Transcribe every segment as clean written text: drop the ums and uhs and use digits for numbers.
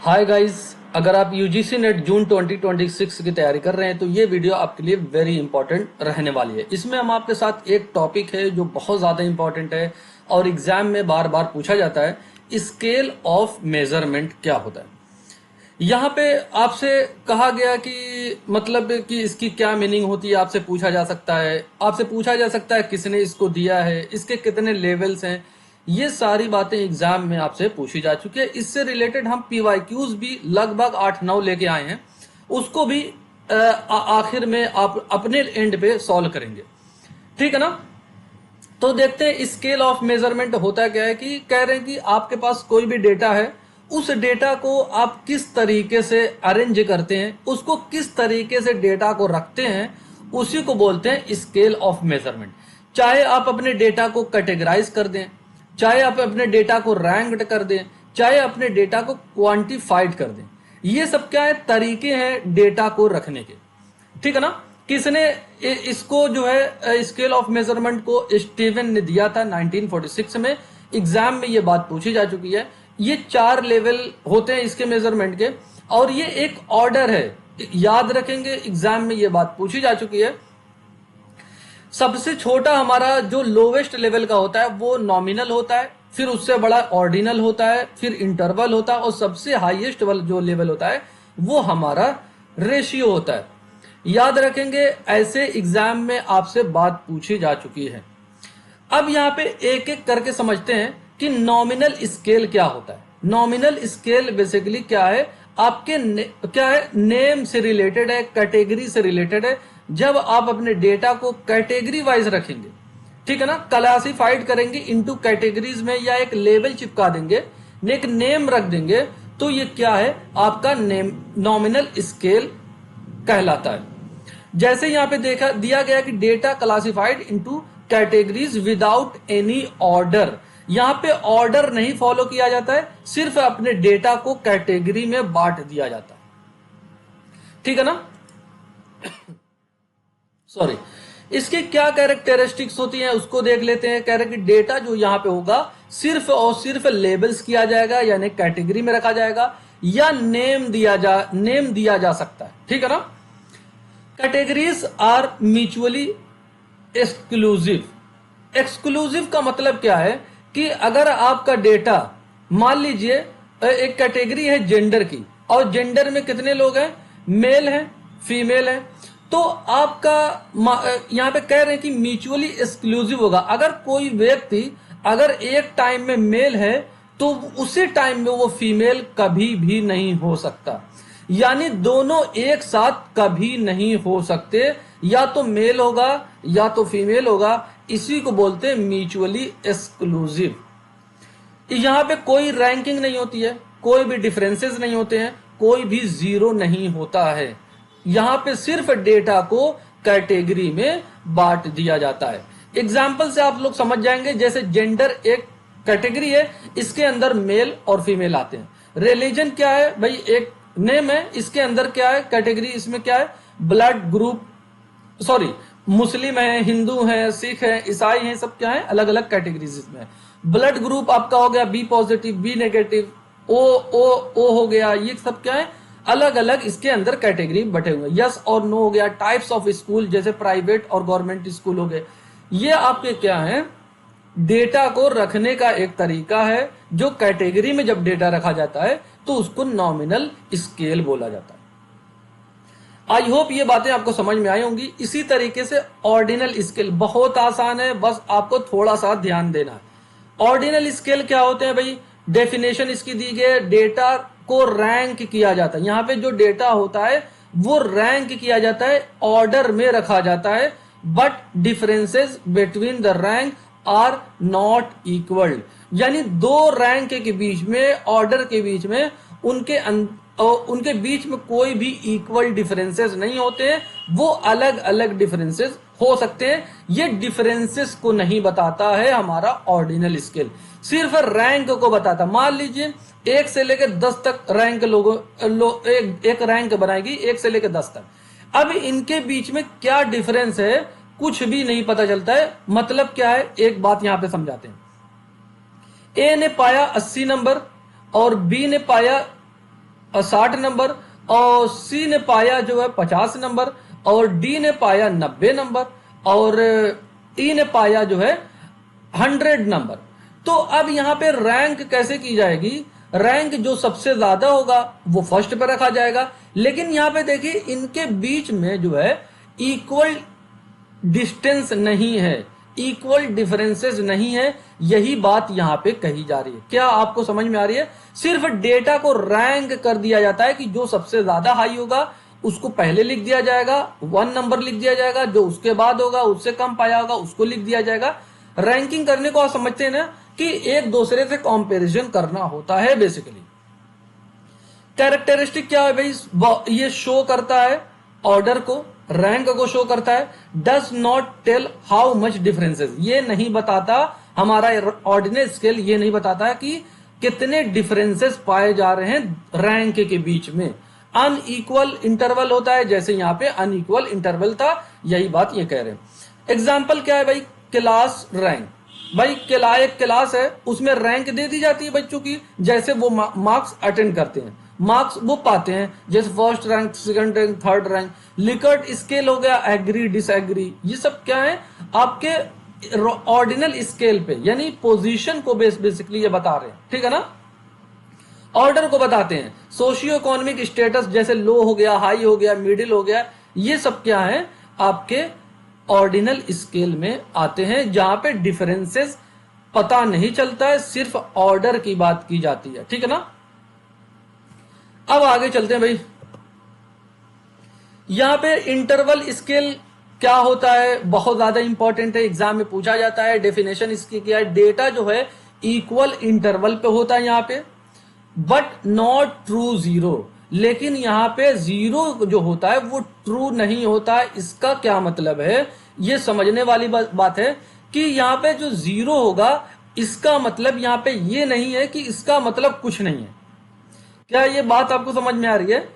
Hi guys, अगर आप UGC net जून 2026 की तैयारी कर रहे हैं तो ये वीडियो आपके लिए वेरी इंपॉर्टेंट रहने वाली है। इसमें हम आपके साथ एक टॉपिक है जो बहुत ज़्यादा इंपॉर्टेंट है और एग्जाम में बार बार पूछा जाता है। स्केल ऑफ मेजरमेंट क्या होता है। यहाँ पे आपसे कहा गया कि मतलब कि इसकी क्या मीनिंग होती है, आपसे पूछा जा सकता है। आपसे पूछा जा सकता है किसने इसको दिया है, इसके कितने लेवल्स हैं। ये सारी बातें एग्जाम में आपसे पूछी जा चुकी है। इससे रिलेटेड हम पीवाईक्यूज भी लगभग 8-9 लेके आए हैं, उसको भी आखिर में आप अपने एंड पे सॉल्व करेंगे। ठीक है ना। तो देखते हैं स्केल ऑफ मेजरमेंट होता क्या है। कि कह रहे हैं कि आपके पास कोई भी डेटा है, उस डेटा को आप किस तरीके से अरेंज करते हैं, उसको किस तरीके से डेटा को रखते हैं, उसी को बोलते हैं स्केल ऑफ मेजरमेंट। चाहे आप अपने डेटा को कैटेगराइज कर दें, चाहे आप अपने डेटा को रैंक्ड कर दें, चाहे अपने डेटा को क्वांटिफाइड कर दें, ये सब क्या है, तरीके हैं डेटा को रखने के। ठीक है ना। किसने इसको जो है स्केल ऑफ मेजरमेंट को स्टीवन ने दिया था 1946 में। एग्जाम में ये बात पूछी जा चुकी है। ये 4 लेवल होते हैं इसके मेजरमेंट के और ये एक ऑर्डर है, याद रखेंगे। एग्जाम में ये बात पूछी जा चुकी है। सबसे छोटा हमारा जो लोवेस्ट लेवल का होता है वो नॉमिनल होता है, फिर उससे बड़ा ऑर्डिनल होता है, फिर इंटरवल होता है और सबसे हाईएस्ट जो लेवल होता है वो हमारा रेशियो होता है। याद रखेंगे, ऐसे एग्जाम में आपसे बात पूछी जा चुकी है। अब यहाँ पे एक एक करके समझते हैं कि नॉमिनल स्केल क्या होता है। नॉमिनल स्केल बेसिकली क्या है, आपके क्या है, नेम से रिलेटेड है, कैटेगरी से रिलेटेड है। जब आप अपने डेटा को कैटेगरी वाइज रखेंगे, ठीक है ना, क्लासिफाइड करेंगे इनटू कैटेगरीज में या एक लेवल चिपका देंगे, एक नेम रख देंगे, तो ये क्या है, आपका नेम नॉमिनल स्केल कहलाता है। जैसे यहां पे देखा दिया गया कि data classified into categories without any order. यहां पे ऑर्डर नहीं फॉलो किया जाता है, सिर्फ अपने डेटा को कैटेगरी में बांट दिया जाता है। ठीक है ना। सॉरी, इसके क्या कैरेक्टरिस्टिक्स होती हैं उसको देख लेते हैं। कह रहे कि डेटा जो यहां पे होगा सिर्फ और सिर्फ लेबल्स किया जाएगा, यानी कैटेगरी में रखा जाएगा, या नेम दिया जा सकता है। ठीक है ना। Categories are mutually exclusive. Exclusive का मतलब क्या है कि अगर आपका डेटा, मान लीजिए एक कैटेगरी है जेंडर की, और जेंडर में कितने लोग हैं, मेल हैं, फीमेल हैं, तो आपका यहां पे कह रहे हैं कि म्यूचुअली एक्सक्लूसिव होगा। अगर कोई व्यक्ति अगर एक टाइम में मेल है तो उसी टाइम में वो फीमेल कभी भी नहीं हो सकता, यानी दोनों एक साथ कभी नहीं हो सकते, या तो मेल होगा या तो फीमेल होगा। इसी को बोलते हैं म्यूचुअली एक्सक्लूसिव। यहां पे कोई रैंकिंग नहीं होती है, कोई भी डिफरेंसेस नहीं होते हैं, कोई भी जीरो नहीं होता है। यहां पे सिर्फ डेटा को कैटेगरी में बांट दिया जाता है। एग्जाम्पल से आप लोग समझ जाएंगे। जैसे जेंडर एक कैटेगरी है, इसके अंदर मेल और फीमेल आते हैं। रिलीजन क्या है भाई, एक नेम है, इसके अंदर क्या है, कैटेगरी इसमें क्या है, ब्लड ग्रुप, सॉरी, मुस्लिम है, हिंदू है, सिख है, ईसाई है, सब क्या है, अलग अलग कैटेगरीज इसमें। ब्लड ग्रुप आपका हो गया बी पॉजिटिव, बी नेगेटिव, ओ हो गया, ये सब क्या है, अलग अलग इसके अंदर कैटेगरी बटे हुए। यस और नो हो गया। टाइप्स ऑफ स्कूल, जैसे प्राइवेट और गवर्नमेंट स्कूल हो गए। ये आपके क्या है, डेटा को रखने का एक तरीका है। जो कैटेगरी में जब डेटा रखा जाता है तो उसको नॉमिनल स्केल बोला जाता है। आई होप ये बातें आपको समझ में आई होंगी। इसी तरीके से ऑर्डिनल स्केल बहुत आसान है, बस आपको थोड़ा सा ध्यान देना है। ऑर्डिनल स्केल क्या होते हैं भाई, डेफिनेशन इसकी दी गई, डेटा को रैंक किया जाता है। यहाँ पे जो डेटा होता है वो रैंक किया जाता है, ऑर्डर में रखा जाता है, but differences between the rank are not equal. यानी दो रैंक के बीच में, ऑर्डर के बीच में, उनके बीच में कोई भी इक्वल डिफरेंसेस नहीं होते हैं, वो अलग अलग डिफरेंसेस हो सकते हैं। ये डिफरेंसेस को नहीं बताता है हमारा ऑर्डिनल स्केल, सिर्फ रैंक को बताता। मान लीजिए 1 से लेकर 10 तक रैंक एक रैंक बनाएगी, 1 से लेकर 10 तक। अब इनके बीच में क्या डिफरेंस है कुछ भी नहीं पता चलता है। मतलब क्या है, एक बात यहां पे समझाते हैं। ए ने पाया 80 नंबर और बी ने पाया 60 नंबर, और सी ने पाया जो है 50 नंबर, और डी ने पाया 90 नंबर, और ई ने पाया जो है 100 नंबर। तो अब यहां पे रैंक कैसे की जाएगी? रैंक जो सबसे ज्यादा होगा वो फर्स्ट पे रखा जाएगा, लेकिन यहां पे देखिए इनके बीच में जो है इक्वल डिस्टेंस नहीं है, इक्वल डिफरेंसेस नहीं है। यही बात यहां पे कही जा रही है। क्या आपको समझ में आ रही है? सिर्फ डेटा को रैंक कर दिया जाता है कि जो सबसे ज्यादा हाई होगा उसको पहले लिख दिया जाएगा, 1 नंबर लिख दिया जाएगा, जो उसके बाद होगा उससे कम पाया होगा उसको लिख दिया जाएगा। रैंकिंग करने को आप समझते हैं ना कि एक दूसरे से कंपैरिजन करना होता है बेसिकली। कैरेक्टरिस्टिक क्या है भाई? ये शो करता है ऑर्डर को, रैंक को शो करता है। Does not tell how much differences, ये नहीं बताता, हमारा ऑर्डिनल स्केल ये नहीं बताता कि कितने डिफरेंसेस पाए जा रहे हैं रैंक के बीच में। अनइक्वल इंटरवल होता है, जैसे यहां पे अनइक्वल इंटरवल था, यही बात ये कह रहे हैं। एग्जाम्पल क्या है भाई? Class rank. भाई एक क्लास है, उसमें रैंक दे दी जाती है बच्चों की, जैसे वो मार्क्स अटेंड करते हैं, मार्क्स वो पाते हैं, जैसे first rank, second rank, third rank. Likert scale हो गया, एग्री डिसएग्री, ये सब क्या है? आपके ऑर्डिनल स्केल पे, यानी पोजीशन को बेसिकली ये बता रहे हैं, ठीक है ना? ऑर्डर को बताते हैं। सोशियो इकोनॉमिक स्टेटस, जैसे लो हो गया, हाई हो गया, मिडिल हो गया, ये सब क्या है? आपके ऑर्डिनल स्केल में आते हैं, जहां पे डिफरेंसेस पता नहीं चलता है, सिर्फ ऑर्डर की बात की जाती है, ठीक है ना? अब आगे चलते हैं भाई। यहां पे इंटरवल स्केल क्या होता है? बहुत ज्यादा इंपॉर्टेंट है, एग्जाम में पूछा जाता है। डेफिनेशन इसकी क्या है? डेटा जो है इक्वल इंटरवल पे होता है यहां पे, बट नॉट ट्रू जीरो। लेकिन यहां पे जीरो जो होता है वो ट्रू नहीं होता है। इसका क्या मतलब है? ये समझने वाली बात है कि यहां पे जो जीरो होगा, इसका मतलब यहां पे ये नहीं है कि इसका मतलब कुछ नहीं है। क्या ये बात आपको समझ में आ रही है?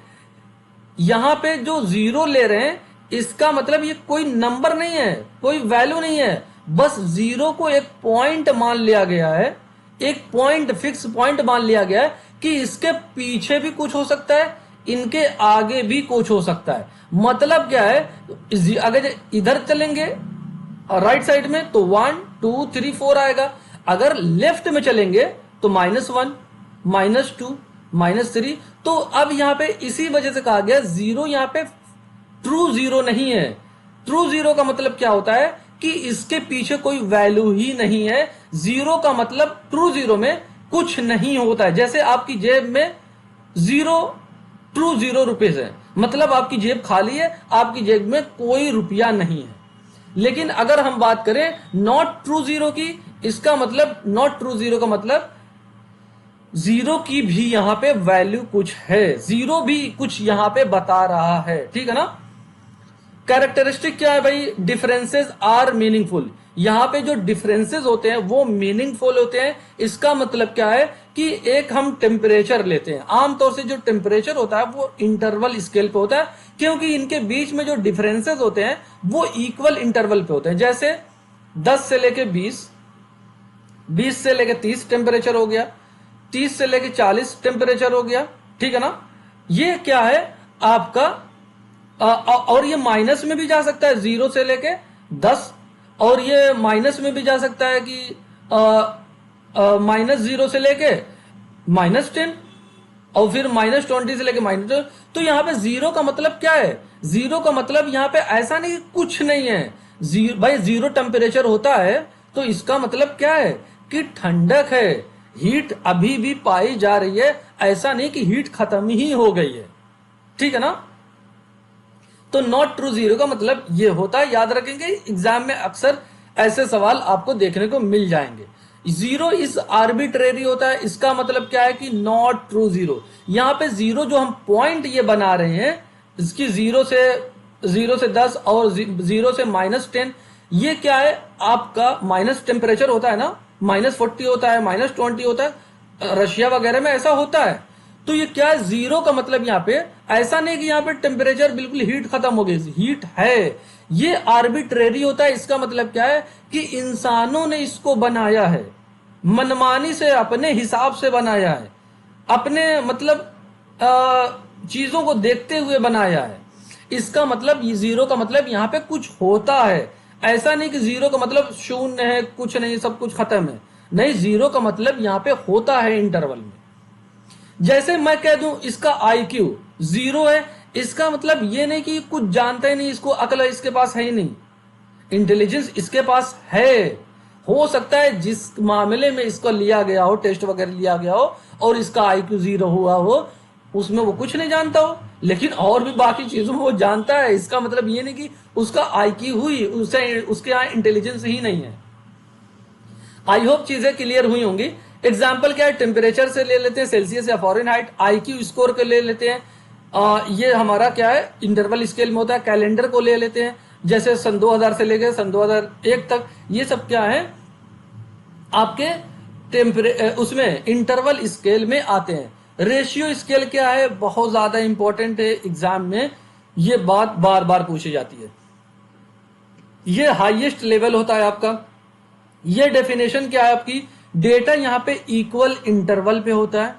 यहां पे जो जीरो ले रहे हैं, इसका मतलब ये कोई नंबर नहीं है, कोई वैल्यू नहीं है, बस जीरो को एक पॉइंट मान लिया गया है, एक पॉइंट, फिक्स पॉइंट मान लिया गया है कि इसके पीछे भी कुछ हो सकता है, इनके आगे भी कुछ हो सकता है। मतलब क्या है? अगर इधर चलेंगे राइट साइड में तो 1 2 3 4 आएगा, अगर लेफ्ट में चलेंगे तो -1 -2 -3। तो अब यहां पे इसी वजह से कहा गया जीरो यहां पे ट्रू जीरो नहीं है। ट्रू जीरो का मतलब क्या होता है कि इसके पीछे कोई वैल्यू ही नहीं है। जीरो का मतलब, ट्रू जीरो में कुछ नहीं होता है। जैसे आपकी जेब में जीरो, ट्रू जीरो रुपीज है, मतलब आपकी जेब खाली है, आपकी जेब में कोई रुपया नहीं है। लेकिन अगर हम बात करें नॉट ट्रू जीरो की, इसका मतलब, नॉट ट्रू जीरो का मतलब जीरो की भी यहां पे वैल्यू कुछ है, जीरो भी कुछ यहां पे बता रहा है, ठीक है ना? कैरेक्टरिस्टिक क्या है भाई? Differences are meaningful. यहां पे जो डिफरेंसेस होते हैं वो मीनिंगफुल होते हैं। इसका मतलब क्या है कि एक हम टेम्परेचर लेते हैं, आमतौर से जो टेम्परेचर होता है वो इंटरवल स्केल पे होता है, क्योंकि इनके बीच में जो डिफरेंसेस होते हैं वो इक्वल इंटरवल पे होते हैं। जैसे 10 से लेके 20, 20 से लेके 30 टेम्परेचर हो गया, 30 से लेके 40 टेम्परेचर हो गया, ठीक है ना? ये क्या है आपका, और ये माइनस में भी जा सकता है 0 से लेके 10, और ये माइनस में भी जा सकता है कि -0 से लेके -10, और फिर -20 से लेके -10। तो यहां पे जीरो का मतलब क्या है? जीरो का मतलब यहां पे ऐसा नहीं कुछ नहीं है। भाई जीरो टेम्परेचर होता है तो इसका मतलब क्या है कि ठंडक है, हीट अभी भी पाई जा रही है, ऐसा नहीं कि हीट खत्म ही हो गई है, ठीक है ना? तो नॉट ट्रू जीरो का मतलब ये होता है, याद रखेंगे, एग्जाम में अक्सर ऐसे सवाल आपको देखने को मिल जाएंगे। जीरो इज आर्बिट्रेरी होता है, इसका मतलब क्या है कि नॉट ट्रू जीरो। यहां पे जीरो जो हम पॉइंट ये बना रहे हैं, इसकी 0 से 10 और 0 से -10, ये क्या है आपका माइनस टेम्परेचर होता है ना, -40 होता है, -20 होता है, रशिया वगैरह में ऐसा होता है। तो ये क्या है? जीरो का मतलब यहाँ पे ऐसा नहीं कि यहाँ पे टेम्परेचर बिल्कुल हीट खत्म हो गई, हीट है, ये आर्बिट्रेरी होता है। इसका मतलब क्या है कि इंसानों ने इसको बनाया है, मनमानी से, अपने हिसाब से बनाया है, अपने मतलब चीजों को देखते हुए बनाया है। इसका मतलब ये जीरो का मतलब यहाँ पे कुछ होता है, ऐसा नहीं कि जीरो का मतलब शून्य है, कुछ नहीं, सब कुछ खत्म है। नहीं, जीरो का मतलब यहाँ पे होता है इंटरवल में। जैसे मैं कह दूं इसका IQ जीरो है, इसका मतलब ये नहीं कि कुछ जानता ही नहीं, इसको अकल इसके पास है ही नहीं, इंटेलिजेंस इसके पास है। हो सकता है जिस मामले में इसको लिया गया हो, टेस्ट वगैरह लिया गया हो और इसका IQ जीरो हुआ हो, उसमें वो कुछ नहीं जानता हो, लेकिन और भी बाकी चीजों को वो जानता है। इसका मतलब ये नहीं कि उसका IQ हुई, उसके यहाँ इंटेलिजेंस ही नहीं है। आई होप चीजें क्लियर हुई होंगी। एग्जाम्पल क्या है, टेम्परेचर से ले लेते हैं, सेल्सियस या फॉरेनहाइट। IQ स्कोर को ले लेते हैं, ये हमारा क्या है, इंटरवल स्केल में होता है। कैलेंडर को ले लेते हैं, जैसे सन 2000 से लेकर सन 2001 तक, ये सब क्या है आपके उसमें इंटरवल स्केल में आते हैं। रेशियो स्केल क्या है, बहुत ज्यादा इंपॉर्टेंट है, एग्जाम में ये बात बार बार पूछी जाती है। ये हाईएस्ट लेवल होता है आपका। ये डेफिनेशन क्या है आपकी, डेटा यहां पे इक्वल इंटरवल पे होता है।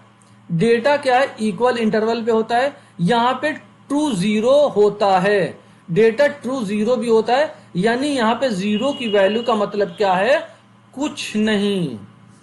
डेटा क्या है, इक्वल इंटरवल पे होता है। यहां पे ट्रू जीरो होता है, डेटा ट्रू जीरो भी होता है, यानी यहां पे जीरो की वैल्यू का मतलब क्या है, कुछ नहीं।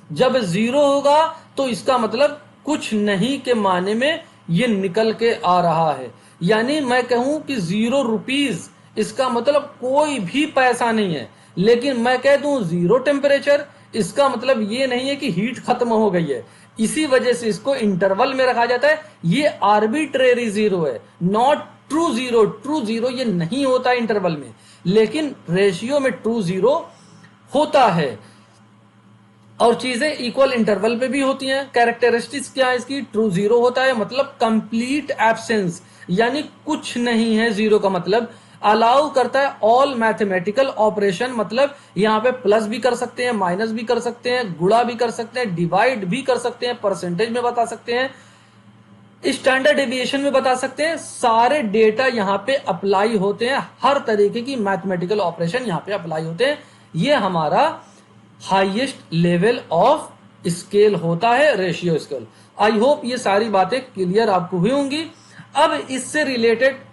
जब जीरो होगा तो इसका मतलब कुछ नहीं के माने में ये निकल के आ रहा है। यानी मैं कहूं कि ₹0, इसका मतलब कोई भी पैसा नहीं है। लेकिन मैं कह दूं जीरो टेम्परेचर, इसका मतलब ये नहीं है कि हीट खत्म हो गई है। इसी वजह से इसको इंटरवल में रखा जाता है। ये आर्बिट्रेरी जीरो है, not true zero. True zero ये नहीं होता इंटरवल में, लेकिन रेशियो में ट्रू जीरो होता है। और चीजें इक्वल इंटरवल पे भी होती हैं। कैरेक्टरिस्टिक्स क्या है इसकी, ट्रू जीरो होता है मतलब कंप्लीट एब्सेंस, यानी कुछ नहीं है। जीरो का मतलब अलाउ करता है ऑल मैथमेटिकल ऑपरेशन, मतलब यहां पे प्लस भी कर सकते हैं, माइनस भी कर सकते हैं, गुणा भी कर सकते हैं, डिवाइड भी कर सकते हैं, परसेंटेज में बता सकते हैं, स्टैंडर्ड डेविएशन में बता सकते हैं। सारे डेटा यहां पे अप्लाई होते हैं, हर तरीके की मैथमेटिकल ऑपरेशन यहां पे अप्लाई होते हैं। ये हमारा हाईएस्ट लेवल ऑफ स्केल होता है, रेशियो स्केल। आई होप ये सारी बातें क्लियर आपको हुई होंगी। अब इससे रिलेटेड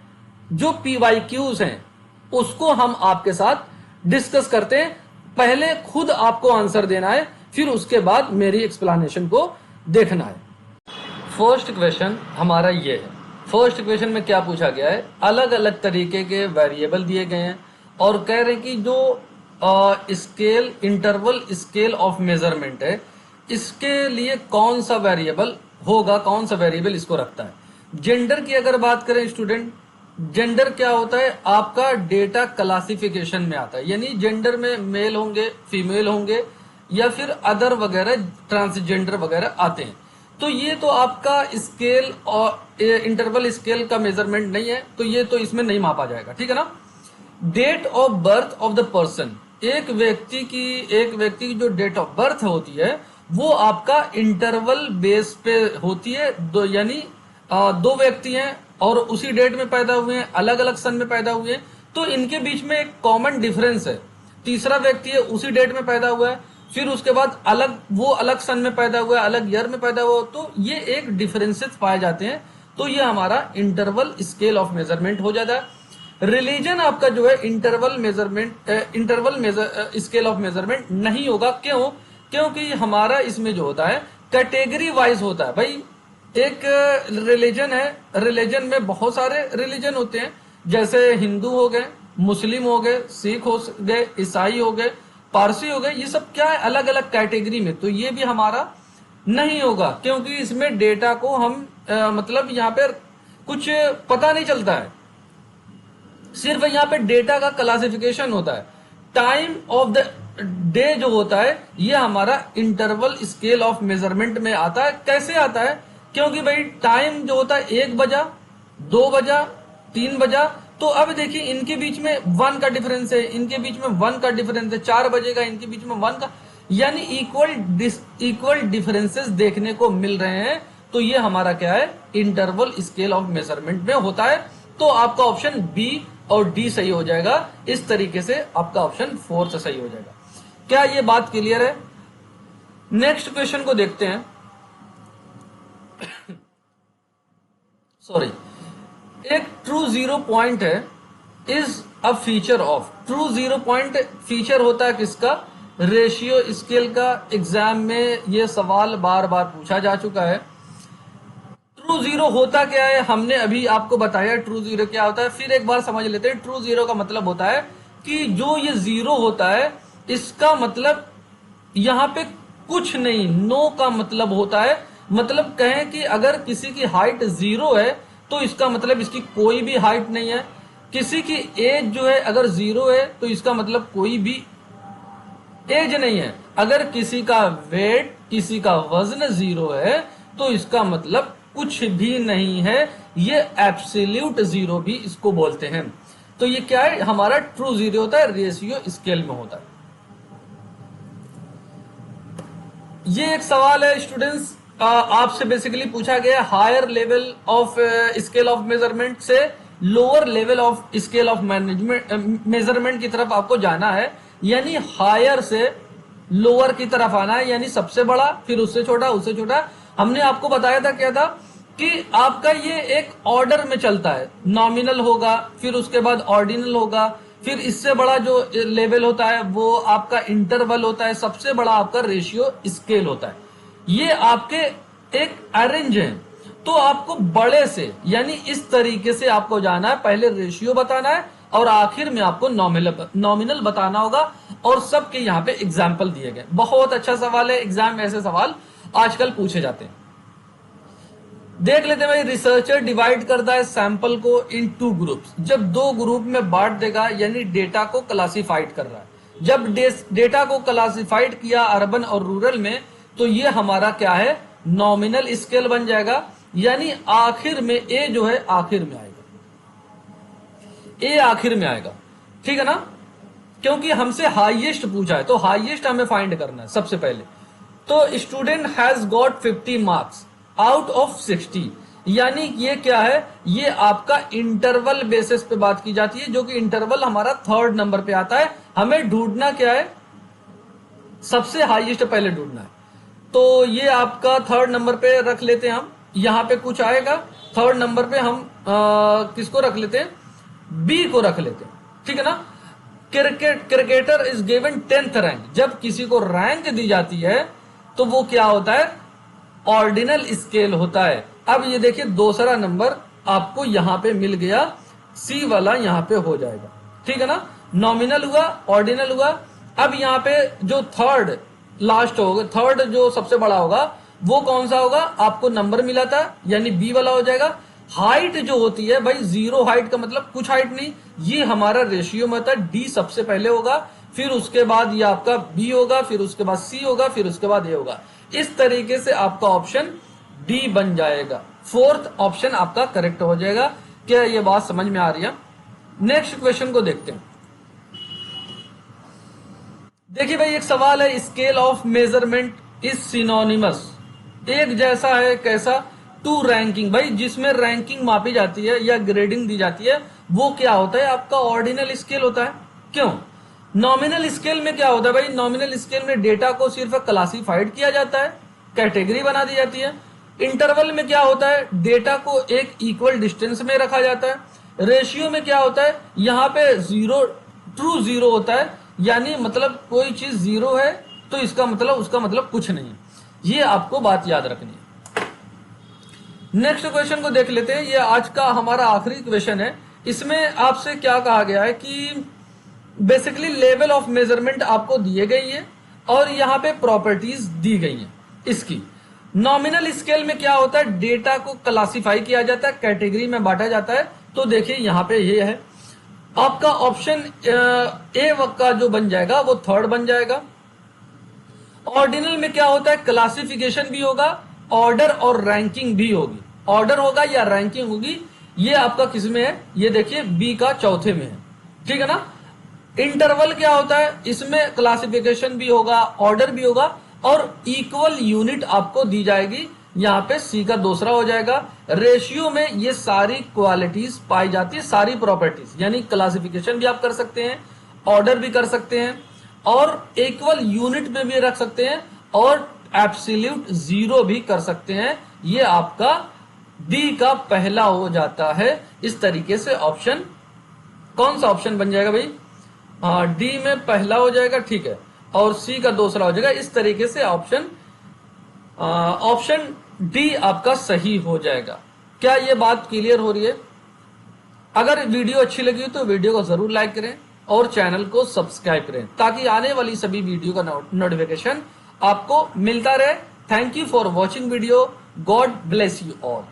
जो PYQs हैं उसको हम आपके साथ डिस्कस करते हैं। पहले खुद आपको आंसर देना है, फिर उसके बाद मेरी एक्सप्लेनेशन को देखना है। फर्स्ट क्वेश्चन हमारा ये है। फर्स्ट क्वेश्चन में क्या पूछा गया है, अलग अलग तरीके के वेरिएबल दिए गए हैं और कह रहे कि जो scale interval scale of measurement है, इसके लिए कौन सा वेरिएबल होगा, कौन सा वेरिएबल इसको रखता है। जेंडर की अगर बात करें स्टूडेंट, जेंडर क्या होता है, आपका डेटा क्लासिफिकेशन में आता है, यानी जेंडर में मेल होंगे, फीमेल होंगे या फिर अदर वगैरह, ट्रांसजेंडर वगैरह आते हैं। तो ये तो आपका स्केल और इंटरवल स्केल का मेजरमेंट नहीं है, तो ये तो इसमें नहीं मापा जाएगा, ठीक है ना। Date of birth of the person, एक व्यक्ति की जो डेट ऑफ बर्थ होती है वो आपका इंटरवल बेस पे होती है। दो यानी दो व्यक्ति हैं और उसी डेट में पैदा हुए हैं, अलग अलग सन में पैदा हुए हैं, तो इनके बीच में एक कॉमन डिफरेंस है। तीसरा व्यक्ति है, उसी डेट में पैदा हुआ है, फिर उसके बाद वो अलग सन में पैदा हुआ है, अलग ईयर में पैदा हुआ, तो ये एक डिफरेंसेस पाए जाते हैं। तो ये हमारा इंटरवल स्केल ऑफ मेजरमेंट हो जाता है। रिलीजन आपका जो है इंटरवल स्केल ऑफ मेजरमेंट नहीं होगा। क्यों? क्योंकि हमारा इसमें जो होता है कैटेगरी वाइज होता है। भाई एक रिलीजन है, रिलीजन में बहुत सारे रिलीजन होते हैं, जैसे हिंदू हो गए, मुस्लिम हो गए, सिख हो गए, ईसाई हो गए, पारसी हो गए, ये सब क्या है अलग अलग कैटेगरी में। तो ये भी हमारा नहीं होगा, क्योंकि इसमें डेटा को हम मतलब यहाँ पे कुछ पता नहीं चलता है, सिर्फ यहाँ पे डेटा का क्लासिफिकेशन होता है। टाइम ऑफ द डे जो होता है ये हमारा इंटरवल स्केल ऑफ मेजरमेंट में आता है। कैसे आता है? क्योंकि भाई टाइम जो होता है 1 बजा, 2 बजा, 3 बजा, तो अब देखिए इनके बीच में 1 का डिफरेंस है, इनके बीच में 1 का डिफरेंस है, 4 बजेगा इनके बीच में 1 का, यानी इक्वल डिफरेंसेस देखने को मिल रहे हैं। तो ये हमारा क्या है, इंटरवल स्केल ऑफ मेजरमेंट में होता है। तो आपका ऑप्शन बी और डी सही हो जाएगा। इस तरीके से आपका ऑप्शन 4 सही हो जाएगा। क्या ये बात क्लियर है? नेक्स्ट क्वेश्चन को देखते हैं। सॉरी, एक ट्रू जीरो पॉइंट है, is a feature of. True zero point feature होता है किसका? रेशियो स्केल का। एग्जाम में ये सवाल बार बार पूछा जा चुका है। ट्रू जीरो होता क्या है हमने अभी आपको बताया। ट्रू जीरो क्या होता है, फिर एक बार समझ लेते हैं। ट्रू जीरो का मतलब होता है कि जो ये जीरो होता है इसका मतलब यहां पे कुछ नहीं। नो का मतलब होता है, मतलब कहें कि अगर किसी की हाइट जीरो है तो इसका मतलब इसकी कोई भी हाइट नहीं है। किसी की एज जो है अगर जीरो है तो इसका मतलब कोई भी एज नहीं है। अगर किसी का वेट, किसी का वजन जीरो है तो इसका मतलब कुछ भी नहीं है। ये एब्सोल्यूट जीरो भी इसको बोलते हैं। तो ये क्या है, हमारा ट्रू जीरो होता है, रेशियो स्केल में होता है। ये एक सवाल है स्टूडेंट्स, आपसे बेसिकली पूछा गया higher level of scale of measurement से lower level of scale of management measurement की तरफ आपको जाना है। यानी हायर से लोअर की तरफ आना है, यानी सबसे बड़ा, फिर उससे छोटा, उससे छोटा। हमने आपको बताया था क्या था कि आपका ये एक ऑर्डर में चलता है। नॉमिनल होगा, फिर उसके बाद ऑर्डिनल होगा, फिर इससे बड़ा जो लेवल होता है वो आपका इंटरवल होता है, सबसे बड़ा आपका रेशियो स्केल होता है। ये आपके एक अरेंज है। तो आपको बड़े से यानी इस तरीके से आपको जाना है। पहले रेशियो बताना है और आखिर में आपको नॉमिनल बताना होगा। और सबके यहाँ पे एग्जाम्पल दिए गए। बहुत अच्छा सवाल है, एग्जाम में ऐसे सवाल आजकल पूछे जाते हैं। देख लेते हैं भाई, रिसर्चर डिवाइड करता है सैंपल को इन टू ग्रुप्स। जब दो ग्रुप में बांट देगा यानी डेटा को क्लासिफाइड कर रहा है। जब डेटा को क्लासिफाइड किया अर्बन और रूरल में तो ये हमारा क्या है, नॉमिनल स्केल बन जाएगा। यानी आखिर में ए जो है आखिर में आएगा, ए आखिर में आएगा, ठीक है ना। क्योंकि हमसे हाईएस्ट पूछा है तो हाईएस्ट हमें फाइंड करना है सबसे पहले। तो student has got 50 marks out of 60। यानी ये क्या है, ये आपका इंटरवल बेसिस पे बात की जाती है, जो कि इंटरवल हमारा थर्ड नंबर पे आता है। हमें ढूंढना क्या है, सबसे हाईएस्ट पहले ढूंढना है। तो ये आपका थर्ड नंबर पे रख लेते हैं हम। यहां पे कुछ आएगा थर्ड नंबर पे, हम किसको रख लेते हैं, बी को रख लेते हैं, ठीक है ना। Cricketer is given 10th rank. जब किसी को रैंक दी जाती है तो वो क्या होता है, ऑर्डिनल स्केल होता है। अब ये देखिए दूसरा नंबर आपको यहां पे मिल गया, सी वाला यहां पे हो जाएगा, ठीक है ना। नॉमिनल हुआ, ऑर्डिनल हुआ। अब यहां पे जो थर्ड लास्ट होगा, थर्ड जो सबसे बड़ा होगा वो कौन सा होगा, आपको नंबर मिला था यानी बी वाला हो जाएगा। हाइट जो होती है भाई, जीरो हाइट का मतलब कुछ हाइट नहीं, ये हमारा रेशियो में था। डी सबसे पहले होगा, फिर उसके बाद ये आपका बी होगा, फिर उसके बाद सी होगा, फिर उसके बाद ए होगा। इस तरीके से आपका ऑप्शन डी बन जाएगा। फोर्थ ऑप्शन आपका करेक्ट हो जाएगा। क्या ये बात समझ में आ रही है? नेक्स्ट क्वेश्चन को देखते हैं। देखिए भाई, एक सवाल है, scale of measurement is synonymous. एक जैसा है कैसा, टू रैंकिंग। भाई जिसमें रैंकिंग मापी जाती है या ग्रेडिंग दी जाती है वो क्या होता है, आपका ऑर्डिनल स्केल होता है। क्यों? नॉमिनल स्केल में क्या होता है भाई, नॉमिनल स्केल में डेटा को सिर्फ क्लासिफाइड किया जाता है, कैटेगरी बना दी जाती है। इंटरवल में क्या होता है, डेटा को एक इक्वल डिस्टेंस में रखा जाता है। रेशियो में क्या होता है, यहाँ पे जीरो, ट्रू जीरो होता है, यानी मतलब कोई चीज जीरो है तो इसका मतलब उसका मतलब कुछ नहीं है। ये आपको बात याद रखनी है। नेक्स्ट क्वेश्चन को देख लेते हैं। ये आज का हमारा आखिरी क्वेश्चन है। इसमें आपसे क्या कहा गया है कि बेसिकली लेवल ऑफ मेजरमेंट आपको दिए गई है और यहाँ पे प्रॉपर्टीज दी गई हैं इसकी। नॉमिनल स्केल में क्या होता है, डेटा को क्लासिफाई किया जाता है, कैटेगरी में बांटा जाता है। तो देखिए यहाँ पे ये है आपका ऑप्शन ए का जो बन जाएगा वो थर्ड बन जाएगा। ऑर्डिनल में क्या होता है, क्लासिफिकेशन भी होगा, ऑर्डर और रैंकिंग भी होगी। ऑर्डर होगा या रैंकिंग होगी, ये आपका किस में है, ये देखिए बी का चौथे में है, ठीक है ना। इंटरवल क्या होता है, इसमें क्लासिफिकेशन भी होगा, ऑर्डर भी होगा और इक्वल यूनिट आपको दी जाएगी। यहाँ पे सी का दूसरा हो जाएगा। रेशियो में ये सारी क्वालिटीज पाई जाती है, सारी प्रॉपर्टीज, यानी क्लासिफिकेशन भी आप कर सकते हैं, ऑर्डर भी कर सकते हैं और इक्वल यूनिट में भी रख सकते हैं और एब्सोल्यूट जीरो भी कर सकते हैं। ये आपका डी का पहला हो जाता है। इस तरीके से ऑप्शन, कौन सा ऑप्शन बन जाएगा भाई? हाँ, डी में पहला हो जाएगा, ठीक है, और सी का दूसरा हो जाएगा। इस तरीके से ऑप्शन डी आपका सही हो जाएगा। क्या ये बात क्लियर हो रही है? अगर वीडियो अच्छी लगी तो वीडियो को जरूर लाइक करें और चैनल को सब्सक्राइब करें ताकि आने वाली सभी वीडियो का नोटिफिकेशन आपको मिलता रहे। Thank you for watching video. God bless you all.